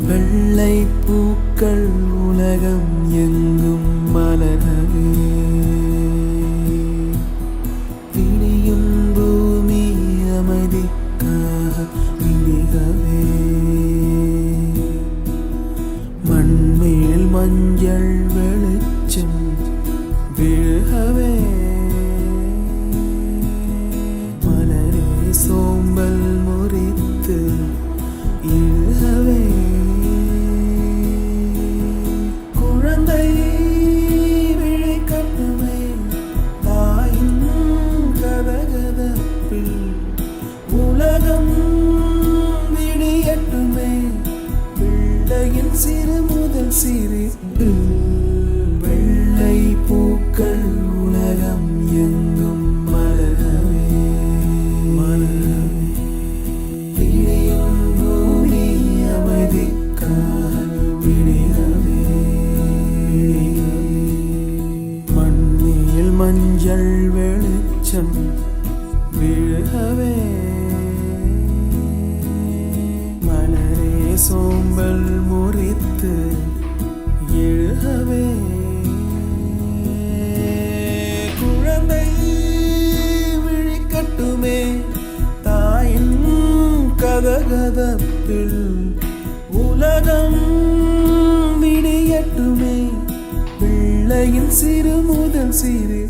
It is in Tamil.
வெள்ளை பூக்கள் உலகம் எங்கும் மலரவே விடியும் பூமி அமைதிக்காக விடிகவே மண்மேல் மஞ்சள் வெளிச்சம் விழுகவே மலரே சோம்பல் முறித்து இழுகவே குழந்தை விழி கட்டுமே தாயின் கதகதப்பில் உலகம் விடியட்டுமே பிள்ளையின் சிறு முதல் சிரிப்பு வெள்ளை பூக்கள் உலகம் எங்கும் மலரவே விடியும் பூமி அமைதிக்காக விடியவே மண்ணில் மஞ்சள் வெளிச்சம் விழுகவே மலரே சோம்பல் முறித்து எழுகவே குழந்தை விழிக்கட்டுமே தாயின் கதகதப்பில் உலகம் விடியட்டுமே பிள்ளையின் சிறு முதல் சிறு